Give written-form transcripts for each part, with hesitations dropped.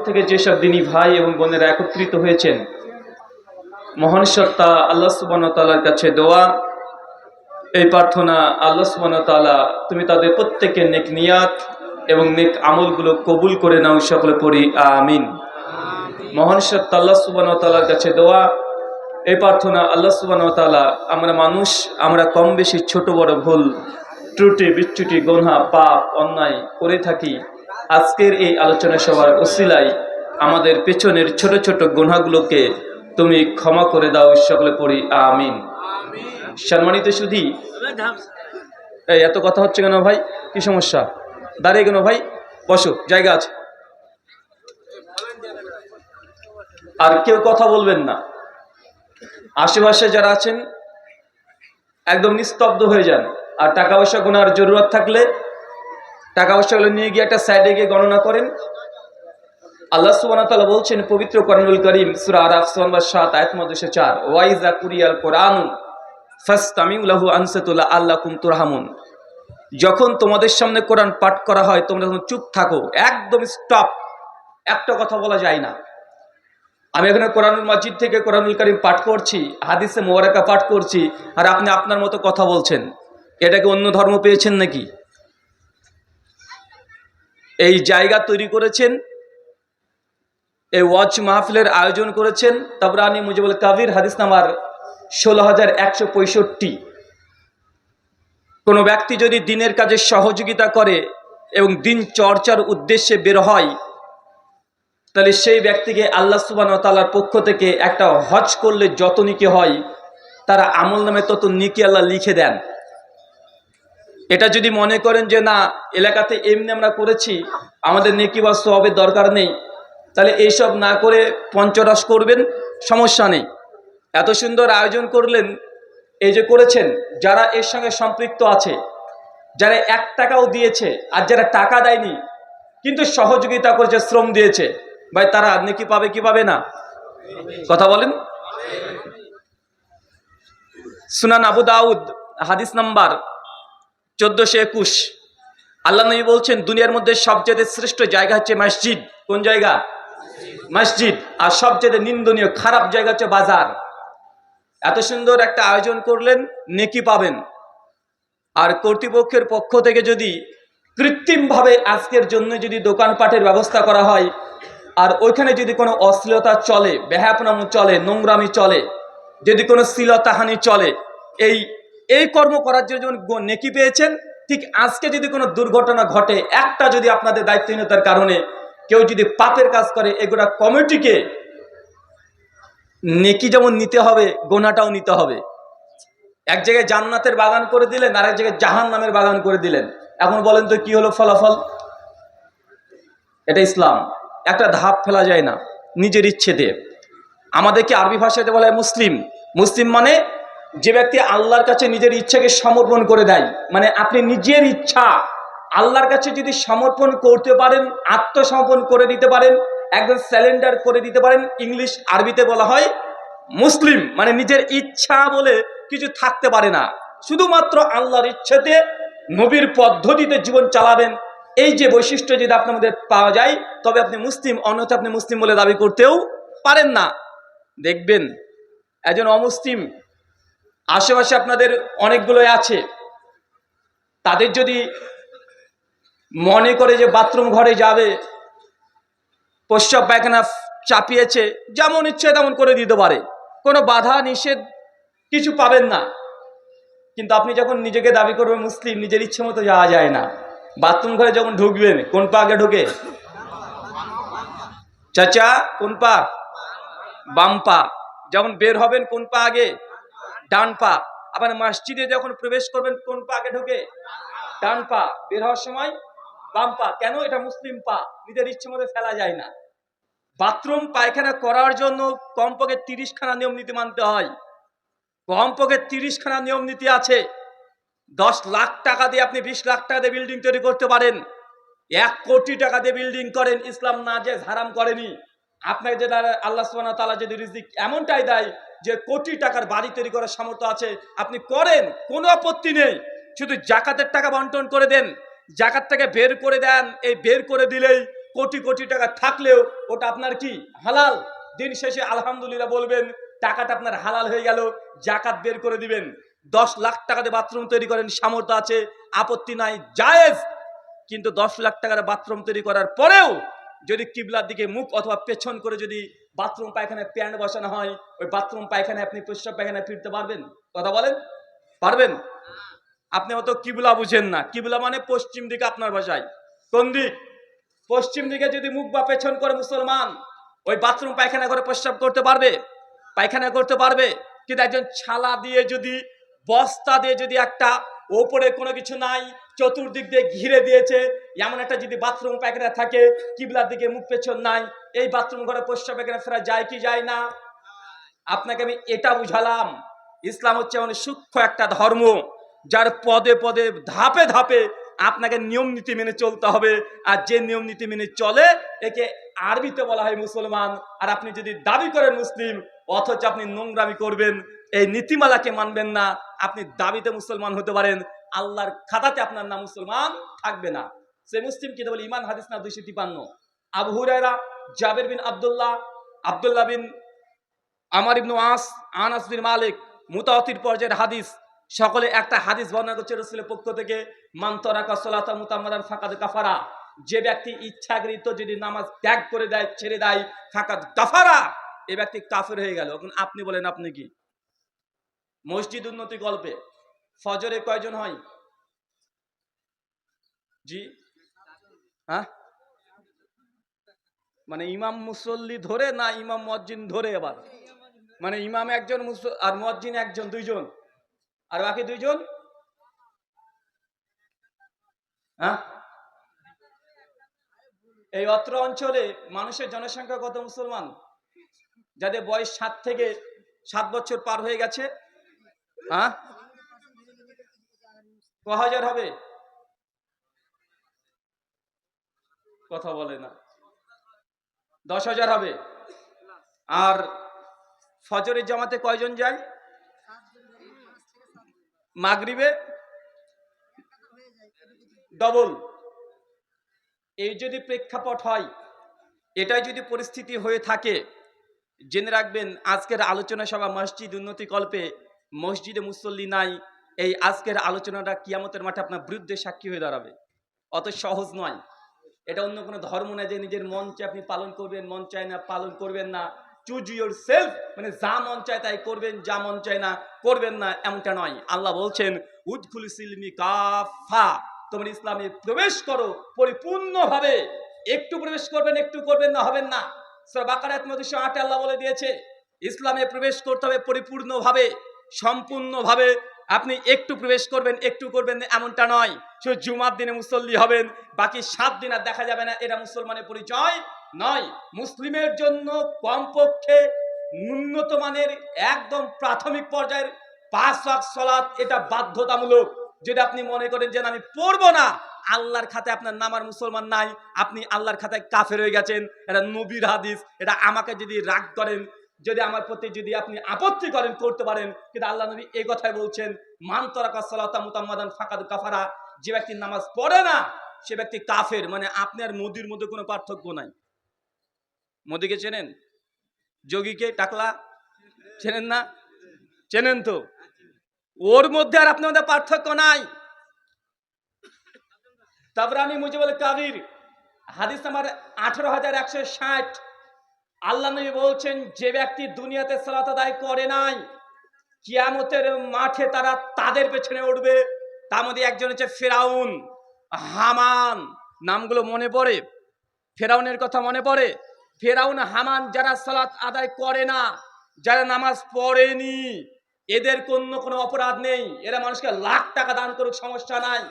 থেকে যেসব দিনী ভাই এবং বোনেরা একত্রিত হয়েছেন, মহান সত্তা আল্লাহ সুবহানাহু ওয়া তাআলার কাছে দোয়া, এই প্রার্থনা, আল্লাহ সুবহানাহু ওয়া তাআলা তুমি তাদের প্রত্যেকের নেক নিয়াত এবং নেক আমলগুলো কবুল করে নাও, সকলে পড়ি আমিন। মহান সত্তা আল্লাহ সুবহানাহু ওয়া তাআলার কাছে দোয়া, এই প্রার্থনা, আল্লাহ সুবহানাহু ওয়া তাআলা আমরা মানুষ, আমরা কম বেশি ছোট বড় ভুল ত্রুটি বিচ্যুতি গুনাহ পাপ অন্যায় করে থাকি। আজকের এই আলোচনা সভার ওসিলায় আমাদের পেছনের ছোট ছোট গুনাহগুলোকে তুমি ক্ষমা করে দাও, সকলে পড়ি আমিন। সম্মানিত সুধী, এই এত কথা হচ্ছে কেন ভাই? কি সমস্যা? দাঁড়িয়ে কেন ভাই? বসো, জায়গা আছে। আর কেউ কথা বলবেন না। আশেপাশে যারা আছেন একদম নিস্তব্ধ হয়ে যান। আর টাকা পয়সা গোনার জরুরত থাকলে টাকা পয়সাগুলো নিয়ে গিয়ে একটা সাইডে গিয়ে গণনা করেন। আল্লাহ সুবহানাহু ওয়া তাআলা বলছেন পবিত্র কোরআনুল কারীম সূরা আরাফ 7 আয়াত নম্বর 4, ওয়াইজা কুরিয়াল কোরআনু ফাসতামিউ লাহু আনসাতু লাআল্লাকুম তুরহামুন। যখন তোমাদের সামনে কোরআন পাঠ করা হয় তোমরা চুপ থাকো, একদম স্টপ, একটা কথা বলা যায় না। আমি এখানে কোরআনুল মাজিদ থেকে কোরআনুল কারীম পাঠ করছি, হাদিসে মুবারাকা পাঠ করছি, আর আপনি আপনার মতো কথা বলছেন। এটাকে অন্য ধর্ম পেয়েছেন নাকি? এই জায়গা তৈরি করেছেন, এই ওয়াজ মাহফিলের আয়োজন করেছেন তাবরানী মুজিবুল কাবির হাদিস নাম্বার 16165। কোনো ব্যক্তি যদি দিনের কাজে সহযোগিতা করে এবং দিন চর্চার উদ্দেশ্যে বের হয়, তাহলে সেই ব্যক্তিকে আল্লাহ সুবহানাহু ওয়া তাআলার পক্ষ থেকে একটা হজ করলে যত নেকি হয় তারা আমল নামে তত নেকি আল্লাহ লিখে দেন। এটা যদি মনে করেন যে না, এলাকাতে এমনি আমরা করেছি, আমাদের নেকি বা সওয়াবের দরকার নেই, তাহলে এইসব না করে পঞ্চরস করবেন, সমস্যা নেই। এত সুন্দর আয়োজন করলেন, এই যে করেছেন, যারা এর সঙ্গে সম্পৃক্ত আছে, যারা 1 টাকাও দিয়েছে আর যারা টাকা দেয়নি কিন্তু সহযোগিতা করেছে, শ্রম দিয়েছে, ভাই তারা নেকি পাবে কি পাবে না? কথা বলেন। সুনান আবু দাউদ হাদিস নাম্বার 1421, আল্লাহ নবী বলছেন দুনিয়ার মধ্যে সবচেয়ে শ্রেষ্ঠ জায়গা হচ্ছে মসজিদ। কোন জায়গা? মসজিদ। আর সবচেয়ে নিন্দনীয় খারাপ জায়গা হচ্ছে বাজার। এত সুন্দর একটা আয়োজন করলেন, নেকি পাবেন। আর কর্তৃপক্ষের পক্ষ থেকে যদি কৃত্রিমভাবে আজকের জন্য যদি দোকানপাটের ব্যবস্থা করা হয়, আর ওইখানে যদি কোনো অশ্লীলতা চলে, বেহায়াপনামো চলে, নোংরামি চলে, যদি কোনো শ্লীলতাহানি চলে, এই কর্ম করার জন্য যেমন নেকি পেয়েছেন, ঠিক আজকে যদি কোনো দুর্ঘটনা ঘটে, একটা যদি আপনাদের দায়িত্বহীনতার কারণে কেউ যদি পাপের কাজ করে, এগুলা কমিটিকে নেকি যেমন নিতে হবে, গোনাটাও নিতে হবে। এক জায়গায় জান্নাতের বাগান করে দিলেন, আর এক জায়গায় জাহান্নামের বাগান করে দিলেন। এখন বলেন তো কি হলো ফলাফল? এটা ইসলাম। একটা ধাপ ফেলা যায় না নিজের ইচ্ছে দিয়ে। আমাদেরকে আরবি ভাষাতে বলা হয় মুসলিম। মুসলিম মানে যে ব্যক্তি আল্লাহর কাছে নিজের ইচ্ছাকে সমর্পণ করে দেয়। মানে আপনি নিজের ইচ্ছা আল্লাহর কাছে যদি সমর্পণ করতে পারেন, আত্মসমর্পণ করে দিতে পারেন, একদম স্যালেন্ডার করে দিতে পারেন, ইংলিশ আরবিতে বলা হয় মুসলিম। মানে নিজের ইচ্ছা বলে কিছু থাকতে পারে না, শুধুমাত্র আল্লাহর ইচ্ছাতে নবীর পদ্ধতিতে জীবন চালাবেন। এই যে বৈশিষ্ট্য যদি আপনার মধ্যে পাওয়া যায়, তবে আপনি মুসলিম, অন্যথা আপনি মুসলিম বলে দাবি করতেও পারেন না। দেখবেন একজন অমুসলিম আশেপাশে আপনাদের অনেকগুলোই আছে, তাদের যদি মনে করে যে বাথরুম ঘরে যাবে, প্রস্রাব পায়খানা চাপিয়েছে, যেমন ইচ্ছে তেমন করে দিতে পারে, কোনো বাধা নিষেধ কিছু পাবেন না। কিন্তু আপনি যখন নিজেকে দাবি করবেন মুসলিম, নিজের ইচ্ছে মতো যাওয়া যায় না। বাথরুম ঘরে যখন ঢুকবেন, কোন পা আগে ঢোকে? চাচা, কোন পা? বাম পা। যখন বের হবেন কোন পা আগে? ডান পা। আবার মসজিদে যখন প্রবেশ করবেন কোন পা আগে ঢোকে? ডান পা। বের হওয়ার সময় বাম পা। কেন? এটা মুসলিম পা, নিজের ইচ্ছে মতো ফেলা যায় না। বাথরুম পায়খানা করার জন্য কমপক্ষে 30খানা নিয়ম নীতি মানতে হয়। কমপক্ষে 30খানা নিয়ম নীতি আছে। 10 লাখ টাকা দিয়ে আপনি 20 লাখ টাকা দিয়ে বিল্ডিং তৈরি করতে পারেন। 1 কোটি টাকা দিয়ে বিল্ডিং করেন, ইসলাম নাজেজ হারাম করেনি। আপনাকে যেটা আল্লাহ সুবহানাহু ওয়া তাআলা যদি রিজিক এমনটাই দেয় যে কোটি টাকার বাড়ি তৈরি করার সামর্থ্য আছে, আপনি করেন, কোনো আপত্তি নেই। শুধু জাকাতের টাকা বন্টন করে দেন, জাকাত থেকে বের করে দেন। এই বের করে দিলেই কোটি কোটি টাকা থাকলেও ওটা আপনার কি হালাল। দিন শেষে আলহামদুলিল্লাহ বলবেন, টাকাটা আপনার হালাল হয়ে গেল, জাকাত বের করে দিবেন। 10 লাখ টাকাতে বাথরুম তৈরি করেন, সামর্থ্য আছে, আপত্তি নাই, জায়েজ। কিন্তু 10 লাখ টাকার বাথরুম তৈরি করার পরেও যদি কিবলার দিকে মুখ অথবা পেছন করে যদি বাথরুম পায়খানায় প্যান্ট বসানো হয়, ওই বাথরুম পায়খানায় আপনি প্রস্রাব পায়খানায় ফিরতে পারবেন? কথা বলেন, পারবেন? আপনি অত কিবলা বুঝেন না। কিবলা মানে পশ্চিম দিকে, আপনার ভাষায় কোন দিক? পশ্চিম দিকে যদি মুখ বা পেছন করে মুসলমান ওই বাথরুম পায়খানা করে প্রস্রাব করতে পারবে, পায়খানা করতে পারবে। কিন্তু একজন ছালা দিয়ে যদি, বস্তা দিয়ে যদি, একটা ওপরে কোনো কিছু নাই, চতুর্দিক দিয়ে ঘিরে দিয়েছে, এমন একটা যদি বাথরুম পায়খানা থাকে, কিবলার দিকে মুখ পেছন নাই, এই বাথরুম ঘরে প্রস্রাব পায়খানা ফেরা যায় কি যায় না? আপনাকে আমি এটা বুঝালাম, ইসলাম হচ্ছে মানে সূক্ষ্ম একটা ধর্ম, যার পদে পদে ধাপে ধাপে আপনাকে নিয়ম নীতি মেনে চলতে হবে। আর যে নিয়ম নীতি মেনে চলে একে আরবিতে বলা হয় মুসলমান। আর আপনি যদি দাবি করেন মুসলিম, অথচ আপনি নোংরামি করবেন, এই নীতিমালাকে মানবেন না, আপনি দাবিতে মুসলমান হতে পারেন, আল্লাহর খাতাতে আপনার নাম মুসলমান থাকবে না। সে মুসলিম কি বলে ইমান হাদিস না 253। আবু হুরায়রা, জাবের বিন আব্দুল্লাহ, আব্দুল্লাহ বিন আমার ইবনু আনাস বিন মালিক, মুতাওয়াতির পর্যায়ের হাদিস, সকলে একটা হাদিস বর্ণনা করছে রাসূলের পক্ষ থেকে, মান তারাকা সালাতা মুতাম্মাদান ফাকাদ কাফারা। যে ব্যক্তি ইচ্ছাকৃত যদি নামাজ ত্যাগ করে দেয়, ছেড়ে দেয়, ফাকাদ কাফারা, এই ব্যক্তি কাফের হয়ে গেল। এখন আপনি বলেন, আপনি কি? মসজিদ উন্নতি গল্পে ফজরে কয়জন হয়? জি, হ্যাঁ, মানে ইমাম মুসল্লি ধরে না ইমাম মুয়াজ্জিন ধরে? এবার মানে ইমাম একজন আর মুয়াজ্জিন একজন, দুইজন, আর বাকি দুইজন, হ্যাঁ? এই অত্র অঞ্চলে মানুষের জনসংখ্যা কত মুসলমান যাদের বয়স 7 বছর পার হয়ে গেছে? হ্যাঁ, ক হাজার হবে? কথা বলে না। 10,000 হবে। আর ফজরের জামাতে কয়জন যায়? মাগরিবে ডবল। এই যদি প্রেক্ষাপট হয়, এটাই যদি পরিস্থিতি হয়ে থাকে, জেনে রাখবেন আজকের আলোচনা সভা মসজিদ উন্নতি কল্পে, মসজিদে মুসল্লি নাই, এই আজকের আলোচনাটা কিয়ামতের মাঠে আপনার বিরুদ্ধে সাক্ষী হয়ে দাঁড়াবে। অত সহজ নয়। এটা অন্য কোনো ধর্ম না যে নিজের মন চায় আপনি পালন করবেন, মন চায় না পালন করবেন না। চুজ ইউর সেলফ, মানে যা মন চায় তাই করবেন, যা মন চায় না করবেন না, এমনটা নয়। আল্লাহ বলছেন উদখুল সিলমি কাফা, তোমরা ইসলামে প্রবেশ করো পরিপূর্ণভাবে। একটু প্রবেশ করবেন, একটু করবেন না, হবেন না। সূরা বাকারার 208 আল্লাহ বলে দিয়েছে ইসলামে প্রবেশ করতে হবে পরিপূর্ণভাবে, সম্পূর্ণভাবে। আপনি একটু প্রবেশ করবেন, একটু করবেন না, এমনটা নয়। শুধু জুমার দিনে মুসল্লি হবেন, বাকি 7 দিন আর দেখা যাবে না, এটা মুসলমানের পরিচয় নয়। মুসলিমের জন্য কমপক্ষে ন্যূনতম মানের একদম প্রাথমিক পর্যায়ের 5 ওয়াক্ত সালাত, এটা বাধ্যতামূলক। যদি আপনি মনে করেন যে আমি পড়বো না, আল্লাহর খাতায় আপনার নাম আর মুসলমান নাই, আপনি আল্লাহর খাতায় কাফের হয়ে গেছেন। এটা নবীর হাদিস। এটা আমাকে যদি রাগ করেন, যদি আমার প্রতি যদি আপনি আপত্তি করেন, করতে পারেন, কিন্তু আল্লাহ নবী এই কথাই বলছেন, মান তারাকা সালাতা মুতাম্মাদান ফাকাদ কাফারা। যে ব্যক্তি নামাজ পড়ে না সে ব্যক্তি কাফের। মানে আপনি আর মোদির মধ্যে কোনো পার্থক্য নাই। মোদিকে চেনেন? যোগীকে, টাকলা চেনেন না? চেনেন তো? ওর মধ্যে আর আপনার মধ্যে পার্থক্য নাই। তাবরানী মুজিবুল কাদির হাদিস নাম্বার 18,160, আল্লাহ নবী বলছেন যে ব্যক্তি দুনিয়াতে সালাত আদায় করে নাই, কিয়ামতের মাঠে তারা তাদের পেছনে উঠবে। তার মধ্যে একজন হচ্ছে ফেরাউন, হামান। নামগুলো মনে পড়ে? ফেরাউনের কথা মনে পড়ে? ফেরাউন, হামান, যারা সালাত আদায় করে না, যারা নামাজ পড়েনি, এদের কোনো অপরাধ নেই। এরা মানুষকে লাখ টাকা দান করুক, সমস্যা নাই।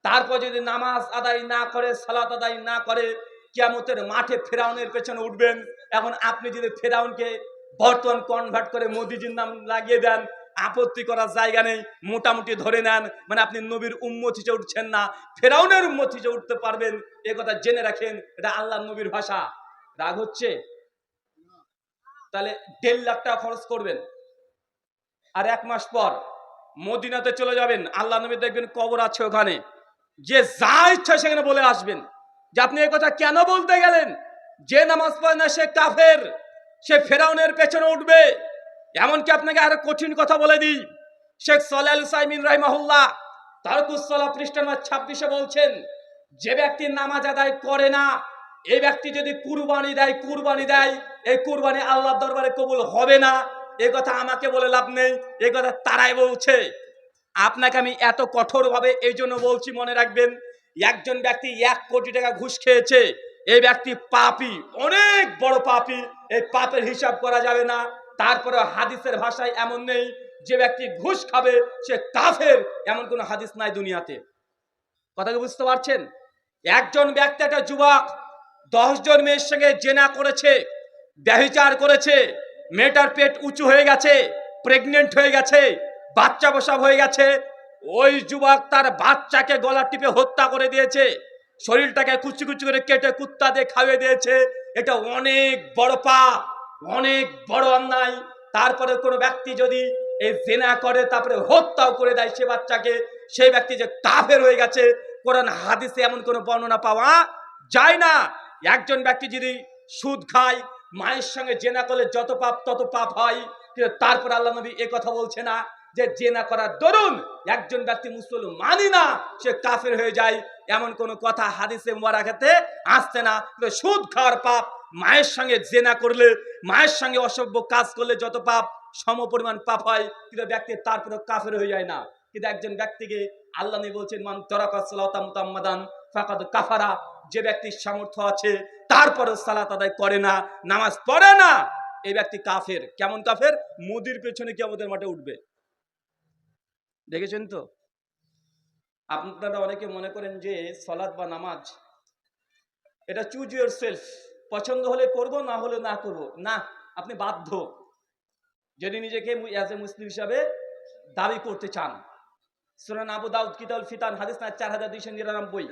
তারপর যদি নামাজ আদায় না করে, সালাত আদায় না করে, কিয়ামতের মাঠে ফেরাউনের পেছনে উঠবেন। এখন আপনি যদি ফেরাউনকে বর্তমান কনভার্ট করে মোদিজির নাম লাগিয়ে দেন, আপত্তি করার জায়গা নেই। মোটামুটি ধরে নেন, মানে আপনি নবীর উম্মত হিসেবে উঠছেন না, ফেরাউনের উম্মত হিসেবে উঠতে পারবেন। এ কথা জেনে রাখেন, এটা আল্লাহ নবীর ভাষা। রাগ হচ্ছে? তাহলে 1.5 লাখ টাকা খরচ করবেন, আর 1 মাস পর মদিনাতে চলে যাবেন। আল্লাহ নবী দেখবেন কবর আছে ওখানে, যে যা ইচ্ছা সেখানে বলে আসবেন। যে আপনি এই কথা কেন বলতে গেলেন? যে নামাজ পড়ে না সে কাফের, সে ফেরাউনের পেছনে উঠবে। এমনকি আপনাকে আরো কঠিন কথা বলে দিই, শেখ সালেহ আল উসাইমিন রাহিমাহুল্লাহ তারকুস সালাহ পৃষ্ঠা নম্বর 26 বলছেন, যে ব্যক্তি নামাজ আদায় করে না, এই ব্যক্তি যদি কুরবানি দেয়, এই কুরবানি আল্লাহর দরবারে কবুল হবে না। এই কথা আমাকে বলে লাভ নেই, এই কথা তারাই বলছে। আপনাকে আমি এত কঠোরভাবে এই জন্য বলছি, মনে রাখবেন, একজন ব্যক্তি 1 কোটি টাকা ঘুষ খেয়েছে, এই ব্যক্তি পাপী, অনেক বড় পাপী, এই পাপের হিসাব করা যাবে না। তারপরে হাদিসের ভাষায় এমন নেই যে ব্যক্তি ঘুষ খাবে সে কাফের, এমন কোনো হাদিস নাই দুনিয়াতে। কথা কি বুঝতে পারছেন? একজন ব্যক্তি, একটা যুবক 10 জন মেয়ের সঙ্গে জেনা করেছে, ব্যভিচার করেছে, মেয়েটার পেট উঁচু হয়ে গেছে, প্রেগনেন্ট হয়ে গেছে, বাচ্চা প্রসব হয়ে গেছে। ওই যুবক তার বাচ্চাকে গলা টিপে হত্যা করে দিয়েছে, শরীরটাকে কুচি কুচি করে কেটে কুত্তা দিয়ে খাইয়ে দিয়েছে। এটা অনেক বড় পাপ, অনেক বড় অন্যায়। তারপরে কোনো ব্যক্তি যদি এই জেনা করে তারপরে হত্যাও করে দেয় সে বাচ্চাকে, সেই ব্যক্তি যে কাফের হয়ে গেছে, কোরআন হাদিসে এমন কোনো বর্ণনা পাওয়া যায় না। একজন ব্যক্তি যদি সুদ খায়, মায়ের সঙ্গে জেনা করলে যত পাপ তত পাপ হয়, কিন্তু তারপর আল্লাহ নবী এ কথা বলছে না যে জেনা করার দরুন একজন ব্যক্তি মুসলমানই না সে কাফের হয়ে যায়, এমন কোন কথা হাদিসে মুবারাকাতে আসছে না। সুদ খাওয়ার পাপ, মায়ের সঙ্গে জেনা করলে, মায়ের সঙ্গে অসভ্য কাজ করলে যত পাপ সমপরিমাণ পাপ হয়, কিন্তু ব্যক্তি তারপরে কাফের হয়ে যায় না। কিন্তু একজন ব্যক্তিকে আল্লাহ নবী বলছেন, মান তারাকা সালাতা মুতাম্মাদান ফাকাদ কাফারা, যে ব্যক্তির সামর্থ্য আছে তারপরে সালাত আদায় করে না, নামাজ পড়ে না, এই ব্যক্তি কাফের। কেমন কাফের? মুদির পেছনে কিয়ামতের মাঠে উঠবে। দেখেছেন তো? আপনারা অনেকে মনে করেন যে সালাত বা নামাজ এটা চুজ ইউর সেলফ, পছন্দ হলে করব, না হলে না করব। না, আপনি বাধ্য যদি নিজেকে অ্যাজ এ মুসলিম হিসাবে দাবি করতে চান। সুনান আবু দাউদ কিতাবুল ফিতান হাদিস না 4299,